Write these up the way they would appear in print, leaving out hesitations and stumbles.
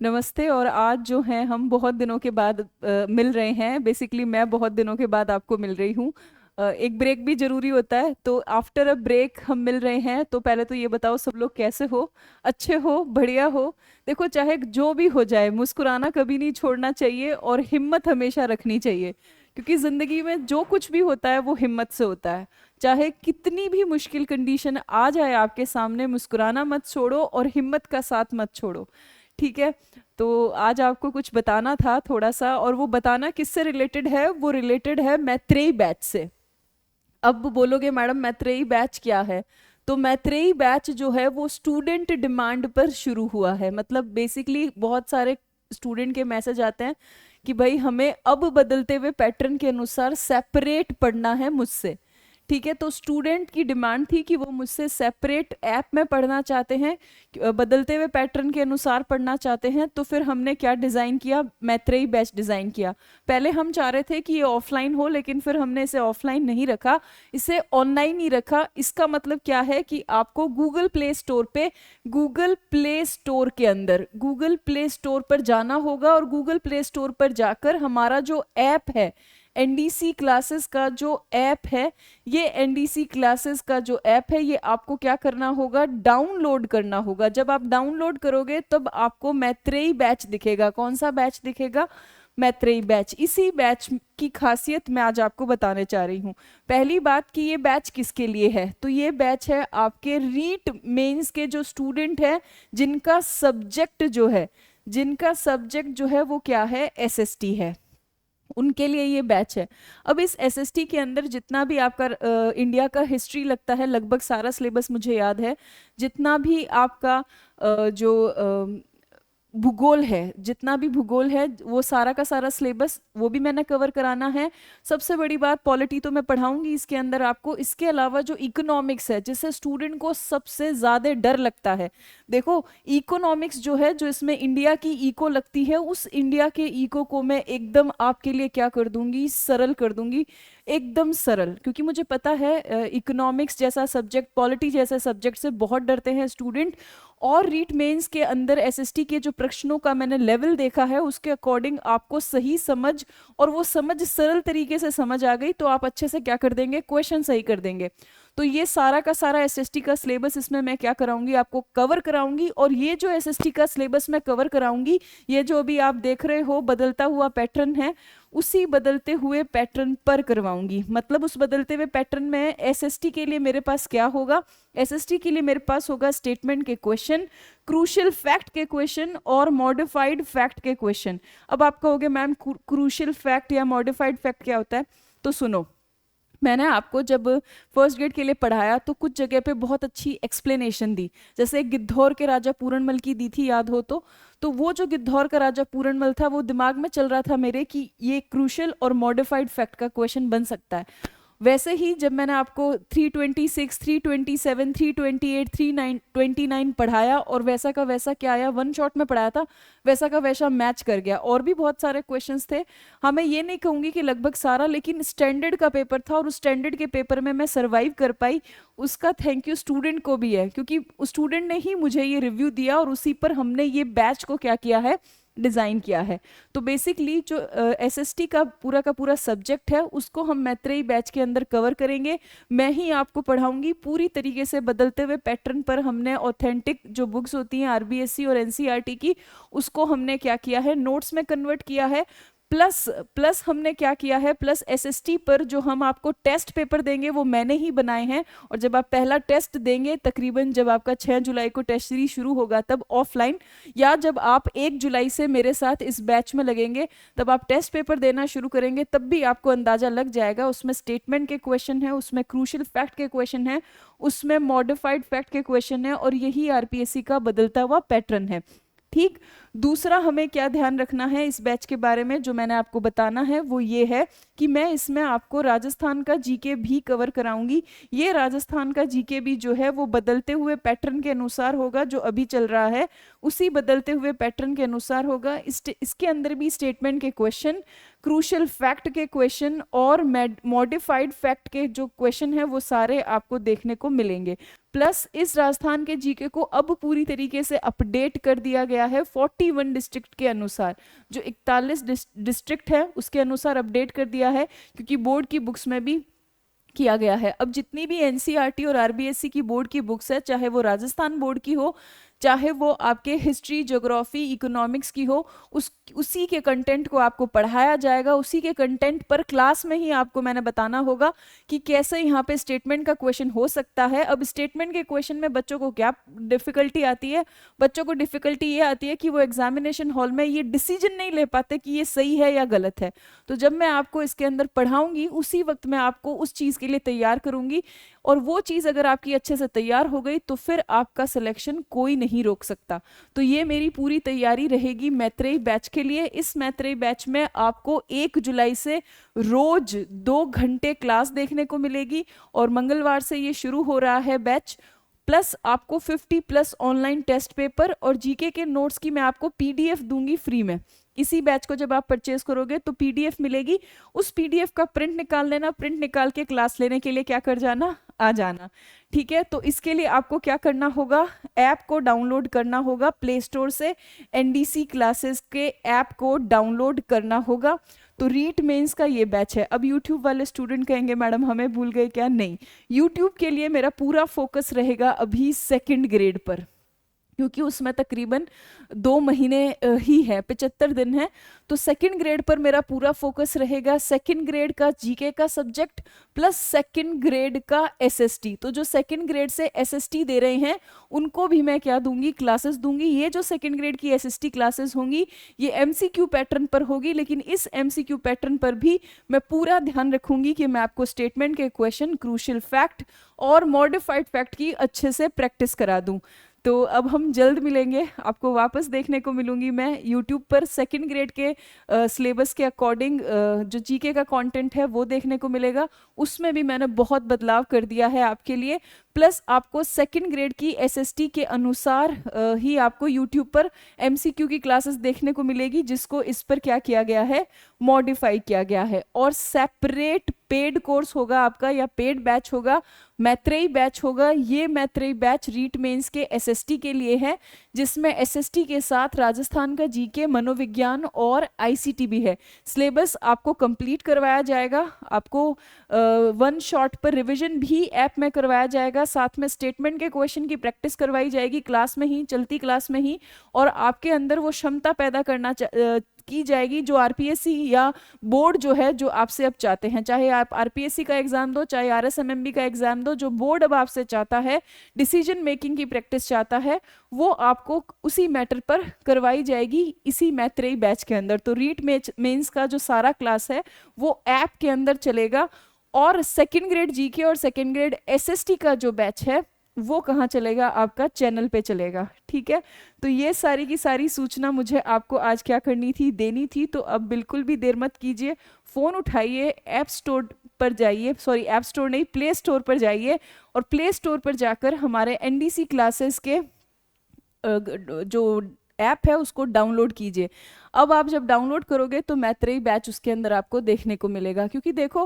नमस्ते। और आज जो है हम बहुत दिनों के बाद मिल रहे हैं। बेसिकली मैं बहुत दिनों के बाद आपको मिल रही हूँ। एक ब्रेक भी जरूरी होता है, तो आफ्टर अ ब्रेक हम मिल रहे हैं। तो पहले तो ये बताओ सब लोग कैसे हो, अच्छे हो, बढ़िया हो। देखो, चाहे जो भी हो जाए, मुस्कुराना कभी नहीं छोड़ना चाहिए और हिम्मत हमेशा रखनी चाहिए, क्योंकि जिंदगी में जो कुछ भी होता है वो हिम्मत से होता है। चाहे कितनी भी मुश्किल कंडीशन आ जाए आपके सामने, मुस्कुराना मत छोड़ो और हिम्मत का साथ मत छोड़ो। ठीक है। तो आज आपको कुछ बताना था थोड़ा सा, और वो बताना किससे रिलेटेड है? वो रिलेटेड है मैत्रेयी बैच से। अब बोलोगे मैडम मैत्रेयी बैच क्या है? तो मैत्रेयी बैच जो है वो स्टूडेंट डिमांड पर शुरू हुआ है। मतलब बेसिकली बहुत सारे स्टूडेंट के मैसेज आते हैं कि भाई हमें अब बदलते हुए पैटर्न के अनुसार सेपरेट पढ़ना है मुझसे। ठीक है, तो स्टूडेंट की डिमांड थी कि वो मुझसे सेपरेट ऐप में पढ़ना चाहते हैं, बदलते हुए पैटर्न के अनुसार पढ़ना चाहते हैं। तो फिर हमने क्या डिज़ाइन किया? मैत्रेयी बैच डिज़ाइन किया। पहले हम चाह रहे थे कि ये ऑफलाइन हो, लेकिन फिर हमने इसे ऑफलाइन नहीं रखा, इसे ऑनलाइन ही रखा। इसका मतलब क्या है कि आपको गूगल प्ले स्टोर पे, गूगल प्ले स्टोर के अंदर गूगल प्ले स्टोर पर जाना होगा, और गूगल प्ले स्टोर पर जाकर हमारा जो ऐप है, एनडीसी क्लासेस का जो ऐप है, ये एनडीसी क्लासेस का जो ऐप है, ये आपको क्या करना होगा? डाउनलोड करना होगा। जब आप डाउनलोड करोगे तब आपको मैत्रेयी बैच दिखेगा। कौन सा बैच दिखेगा? मैत्रेयी बैच। इसी बैच की खासियत मैं आज आपको बताने चाह रही हूँ। पहली बात कि ये बैच किसके लिए है, तो ये बैच है आपके रीट मेंस के जो स्टूडेंट है, जिनका सब्जेक्ट जो है, जिनका सब्जेक्ट जो है वो क्या है? एसएसटी है। उनके लिए ये बैच है। अब इस एसएसटी के अंदर जितना भी आपका इंडिया का हिस्ट्री लगता है, लगभग सारा सिलेबस मुझे याद है। जितना भी आपका जो भूगोल है, जितना भी भूगोल है, वो सारा का सारा सिलेबस वो भी मैंने कवर कराना है। सबसे बड़ी बात, पॉलिटी तो मैं पढ़ाऊंगी इसके अंदर आपको। इसके अलावा जो इकोनॉमिक्स है, जिससे स्टूडेंट को सबसे ज्यादा डर लगता है, देखो इकोनॉमिक्स जो है, जो इसमें इंडिया की इको लगती है, उस इंडिया के इको को मैं एकदम आपके लिए क्या कर दूंगी? सरल कर दूंगी। एकदम सरल, क्योंकि मुझे पता है इकोनॉमिक्स जैसा सब्जेक्ट, पॉलिटी जैसे सब्जेक्ट से बहुत डरते हैं स्टूडेंट। और रीट मेंस के अंदर एसएसटी के जो प्रश्नों का मैंने लेवल देखा है, उसके अकॉर्डिंग आपको सही समझ, और वो समझ सरल तरीके से समझ आ गई तो आप अच्छे से क्या कर देंगे? क्वेश्चन सही कर देंगे। तो ये सारा का सारा एसएसटी का सिलेबस इसमें मैं क्या कराऊंगी? आपको कवर कराऊंगी। और ये जो एसएसटी का सिलेबस मैं कवर कराऊंगी, ये जो अभी आप देख रहे हो बदलता हुआ पैटर्न है, उसी बदलते हुए पैटर्न पर करवाऊंगी। मतलब उस बदलते हुए पैटर्न में एसएसटी के लिए मेरे पास क्या होगा? एसएसटी के लिए मेरे पास होगा स्टेटमेंट के क्वेश्चन, क्रूशियल फैक्ट के क्वेश्चन और मॉडिफाइड फैक्ट के क्वेश्चन। अब आप कहोगे मैम क्रूशियल फैक्ट या मॉडिफाइड फैक्ट क्या होता है? तो सुनो, मैंने आपको जब फर्स्ट ग्रेड के लिए पढ़ाया तो कुछ जगह पे बहुत अच्छी एक्सप्लेनेशन दी। जैसे एक गिद्धौर के राजा पूरनमल की दी थी, याद हो तो वो जो गिद्धौर का राजा पूरनमल था, वो दिमाग में चल रहा था मेरे कि ये क्रूशियल और मॉडिफाइड फैक्ट का क्वेश्चन बन सकता है। वैसे ही जब मैंने आपको 326, 327, 328, 329 पढ़ाया, और वैसा का वैसा क्या आया? वन शॉट में पढ़ाया था, वैसा का वैसा मैच कर गया। और भी बहुत सारे क्वेश्चंस थे। हाँ, मैं ये नहीं कहूंगी कि लगभग सारा, लेकिन स्टैंडर्ड का पेपर था, और उस स्टैंडर्ड के पेपर में मैं सरवाइव कर पाई। उसका थैंक यू स्टूडेंट को भी है, क्योंकि उस स्टूडेंट ने ही मुझे ये रिव्यू दिया, और उसी पर हमने ये बैच को क्या किया है? डिज़ाइन किया है। तो बेसिकली जो एसएसटी का पूरा सब्जेक्ट है, उसको हम मैत्रेयी बैच के अंदर कवर करेंगे। मैं ही आपको पढ़ाऊंगी पूरी तरीके से बदलते हुए पैटर्न पर। हमने ऑथेंटिक जो बुक्स होती हैं आरबीएससी और एनसीईआरटी की, उसको हमने क्या किया है? नोट्स में कन्वर्ट किया है। प्लस प्लस हमने क्या किया है? प्लस एसएसटी पर जो हम आपको टेस्ट पेपर देंगे वो मैंने ही बनाए हैं। और जब आप पहला टेस्ट देंगे, तकरीबन जब आपका 6 जुलाई को टेस्ट सीरीज शुरू होगा तब ऑफलाइन, या जब आप 1 जुलाई से मेरे साथ इस बैच में लगेंगे तब आप टेस्ट पेपर देना शुरू करेंगे, तब भी आपको अंदाजा लग जाएगा। उसमें स्टेटमेंट के क्वेश्चन है, उसमें क्रूशियल फैक्ट के क्वेश्चन है, उसमें मॉडिफाइड फैक्ट के क्वेश्चन है, और यही आरपीएससी का बदलता हुआ पैटर्न है। ठीक। दूसरा हमें क्या ध्यान रखना है इस बैच के बारे में, जो मैंने आपको बताना है वो ये है कि मैं इसमें आपको राजस्थान का जीके भी कवर कराऊंगी। ये राजस्थान का जीके भी जो है वो बदलते हुए पैटर्न के अनुसार होगा, जो अभी चल रहा है उसी बदलते हुए पैटर्न के अनुसार होगा। इसके अंदर भी स्टेटमेंट के क्वेश्चन, क्रूशियल फैक्ट के क्वेश्चन और मॉडिफाइड फैक्ट के जो क्वेश्चन है वो सारे आपको देखने को मिलेंगे। प्लस इस राजस्थान के जीके को अब पूरी तरीके से अपडेट कर दिया गया है 41 डिस्ट्रिक्ट के अनुसार, जो 41 डिस्ट्रिक्ट है उसके अनुसार अपडेट कर दिया है, क्योंकि बोर्ड की बुक्स में भी किया गया है। अब जितनी भी एनसीईआरटी और आरबीएससी की बोर्ड की बुक्स है, चाहे वो राजस्थान बोर्ड की हो, चाहे वो आपके हिस्ट्री, ज्योग्राफी, इकोनॉमिक्स की हो, उसी के कंटेंट को आपको पढ़ाया जाएगा। उसी के कंटेंट पर क्लास में ही आपको मैंने बताना होगा कि कैसे यहाँ पे स्टेटमेंट का क्वेश्चन हो सकता है। अब स्टेटमेंट के क्वेश्चन में बच्चों को क्या डिफिकल्टी आती है? बच्चों को डिफिकल्टी ये आती है कि वो एग्जामिनेशन हॉल में ये डिसीजन नहीं ले पाते कि ये सही है या गलत है। तो जब मैं आपको इसके अंदर पढ़ाऊंगी, उसी वक्त मैं आपको उस चीज़ के लिए तैयार करूंगी, और वो चीज़ अगर आपकी अच्छे से तैयार हो गई तो फिर आपका सिलेक्शन कोई नहीं रोक सकता। तो ये मेरी पूरी तैयारी रहेगी मैत्रेयी बैच के लिए। इस मैत्रेयी बैच में आपको 1 जुलाई से रोज 2 घंटे क्लास देखने को मिलेगी, और मंगलवार से ये शुरू हो रहा है बैच। प्लस आपको 50+ ऑनलाइन टेस्ट पेपर और जीके के नोट्स की मैं आपको पीडीएफ दूंगी फ्री में। इसी बैच को जब आप परचेज करोगे तो पीडीएफ मिलेगी, उस पीडीएफ का प्रिंट निकाल लेना, प्रिंट निकाल के क्लास लेने के लिए क्या कर जाना, आ जाना। ठीक है, तो इसके लिए आपको क्या करना होगा, ऐप को डाउनलोड करना होगा प्ले स्टोर से, एनडीसी क्लासेस के ऐप को डाउनलोड करना होगा। तो रीट मेंस का ये बैच है। अब यूट्यूब वाले स्टूडेंट कहेंगे मैडम हमें भूल गए क्या? नहीं, यूट्यूब के लिए मेरा पूरा फोकस रहेगा अभी 2nd ग्रेड पर, क्योंकि उसमें तकरीबन 2 महीने ही है, 75 दिन है। तो 2nd ग्रेड पर मेरा पूरा फोकस रहेगा। 2nd ग्रेड का जीके का सब्जेक्ट प्लस 2nd ग्रेड का एसएसटी। तो जो 2nd ग्रेड से एसएसटी दे रहे हैं उनको भी मैं क्या दूंगी, क्लासेस दूंगी। ये जो 2nd ग्रेड की एसएसटी क्लासेस होंगी ये एमसीक्यू पैटर्न पर होगी, लेकिन इस एमसीक्यू पैटर्न पर भी मैं पूरा ध्यान रखूंगी कि मैं आपको स्टेटमेंट के क्वेश्चन, क्रूशियल फैक्ट और मॉडिफाइड फैक्ट की अच्छे से प्रैक्टिस करा दूं। तो अब हम जल्द मिलेंगे, आपको वापस देखने को मिलूंगी मैं यूट्यूब पर। 2nd ग्रेड के सिलेबस के अकॉर्डिंग जो जीके का कंटेंट है वो देखने को मिलेगा, उसमें भी मैंने बहुत बदलाव कर दिया है आपके लिए। प्लस आपको 2nd ग्रेड की एसएसटी के अनुसार ही आपको यूट्यूब पर एमसीक्यू की क्लासेस देखने को मिलेगी, जिसको इस पर क्या किया गया है, मॉडिफाई किया गया है। और सेपरेट पेड कोर्स होगा आपका, या पेड बैच होगा, मैत्रेयी बैच होगा। ये मैत्रेयी बैच रीट मेंस के एसएसटी के लिए है, जिसमें एसएसटी के साथ राजस्थान का जीके, मनोविज्ञान और आईसीटी भी है। सिलेबस आपको कंप्लीट करवाया जाएगा, आपको 1 शॉट पर रिवीजन भी ऐप में करवाया जाएगा, साथ में स्टेटमेंट के क्वेश्चन की प्रैक्टिस करवाई जाएगी क्लास में ही, चलती क्लास में ही। और आपके अंदर वो क्षमता पैदा करना की जाएगी जो आरपीएससी या बोर्ड जो है, जो आपसे अब चाहते हैं। चाहे आप आरपीएससी का एग्जाम दो, चाहे आरएसएमएमबी का एग्जाम दो, जो बोर्ड अब आपसे चाहता है, डिसीजन मेकिंग की प्रैक्टिस चाहता है, वो आपको उसी मैटर पर करवाई जाएगी इसी मैत्रेयी बैच के अंदर। तो रीट मेंस का जो सारा क्लास है वो ऐप के अंदर चलेगा। और 2nd ग्रेड जीके और 2nd ग्रेड एसएसटी का जो बैच है वो कहाँ चलेगा, आपका चैनल पे चलेगा। ठीक है, तो ये सारी की सारी सूचना मुझे आपको आज क्या करनी थी, देनी थी। तो अब बिल्कुल भी देर मत कीजिए, फ़ोन उठाइए, ऐप स्टोर पर जाइए, सॉरी ऐप स्टोर नहीं, प्ले स्टोर पर जाइए, और प्ले स्टोर पर जाकर हमारे एनडीसी क्लासेस के जो ऐप है उसको डाउनलोड कीजिए। अब आप जब डाउनलोड करोगे तो मैत्रेयी बैच उसके अंदर आपको देखने को मिलेगा। क्योंकि देखो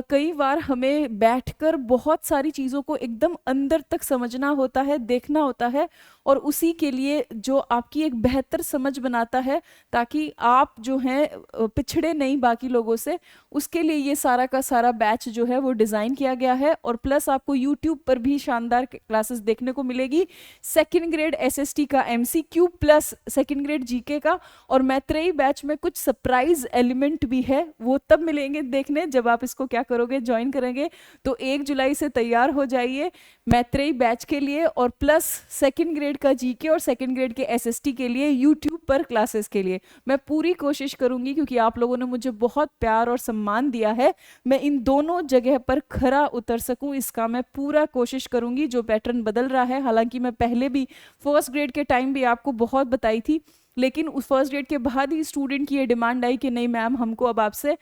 कई बार हमें बैठकर बहुत सारी चीज़ों को एकदम अंदर तक समझना होता है, देखना होता है, और उसी के लिए जो आपकी एक बेहतर समझ बनाता है, ताकि आप जो हैं पिछड़े नहीं बाकी लोगों से, उसके लिए ये सारा का सारा बैच जो है वो डिज़ाइन किया गया है। और प्लस आपको यूट्यूब पर भी शानदार क्लासेस देखने को मिलेगी, 2nd ग्रेड एसएसटी का MCQ plus 2nd grade GK का। और मैत्रेयी बैच में कुछ सरप्राइज एलिमेंट भी है, वो तब मिलेंगे देखने जब आप इसको क्या करोगे, ज्वाइन करेंगे। तो 1 जुलाई से तैयार हो जाइए मैत्रेयी बैच के लिए, और प्लस 2nd ग्रेड का जीके और 2nd ग्रेड के एसएसटी के लिए यूट्यूब पर क्लासेस के लिए मैं पूरी कोशिश करूंगी, क्योंकि आप लोगों ने मुझे बहुत प्यार और सम्मान दिया है, मैं इन दोनों जगह पर खरा उतर सकूं, इसका मैं पूरा कोशिश करूंगी। जो पैटर्न बदल रहा है, हालांकि मैं पहले भी 1st ग्रेड के टाइम भी आपको बहुत बताई थी, लेकिन उस 1st ग्रेड के बाद ही स्टूडेंट की ये डिमांड आई कि नहीं मैम हमको अब आपसे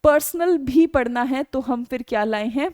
पर्सनल भी पढ़ना है। तो हम फिर क्या लाए हैं,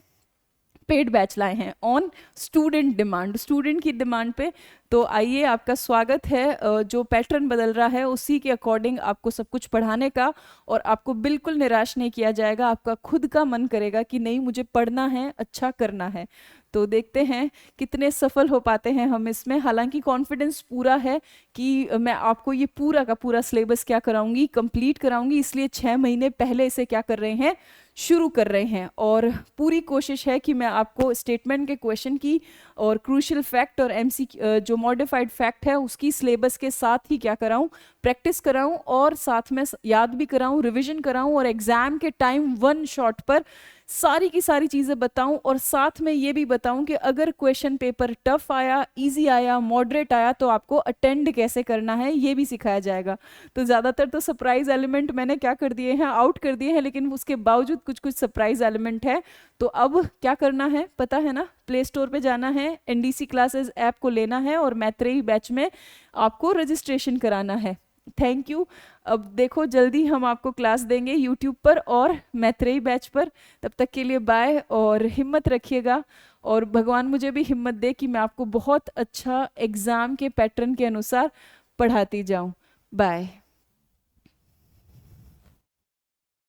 पेड बैच लाए हैं ऑन स्टूडेंट डिमांड, स्टूडेंट की डिमांड पे। तो आइए, आपका स्वागत है। जो पैटर्न बदल रहा है उसी के अकॉर्डिंग आपको सब कुछ पढ़ाने का, और आपको बिल्कुल निराश नहीं किया जाएगा। आपका खुद का मन करेगा कि नहीं मुझे पढ़ना है, अच्छा करना है। तो देखते हैं कितने सफल हो पाते हैं हम इसमें। हालांकि कॉन्फिडेंस पूरा है कि मैं आपको ये पूरा का पूरा सिलेबस क्या कराऊंगी, कंप्लीट कराऊंगी, इसलिए 6 महीने पहले इसे क्या कर रहे हैं, शुरू कर रहे हैं। और पूरी कोशिश है कि मैं आपको स्टेटमेंट के क्वेश्चन की और क्रूशियल फैक्ट और एमसी जो मॉडिफाइड फैक्ट है उसकी सिलेबस के साथ ही क्या कराऊं, प्रैक्टिस कराऊं, और साथ में याद भी कराऊं, रिवीजन कराऊं, और एग्जाम के टाइम वन शॉट पर सारी की सारी चीज़ें बताऊं। और साथ में ये भी बताऊं कि अगर क्वेश्चन पेपर टफ आया, इजी आया, मॉडरेट आया, तो आपको अटेंड कैसे करना है ये भी सिखाया जाएगा। तो ज़्यादातर तो सरप्राइज एलिमेंट मैंने क्या कर दिए हैं, आउट कर दिए हैं, लेकिन उसके बावजूद कुछ कुछ सरप्राइज एलिमेंट है। तो अब क्या करना है पता है ना, प्ले स्टोर पे जाना है, एनडीसी क्लासेस ऐप को लेना है और मैत्रेयी बैच में आपको रजिस्ट्रेशन कराना है। Thank you. अब देखो जल्दी हम आपको क्लास देंगे यूट्यूब पर और मैत्रेयी बैच पर। तब तक के लिए बाय, और हिम्मत रखिएगा, और भगवान मुझे भी हिम्मत दे कि मैं आपको बहुत अच्छा एग्ज़ाम के पैटर्न के अनुसार पढ़ाती जाऊं। बाय।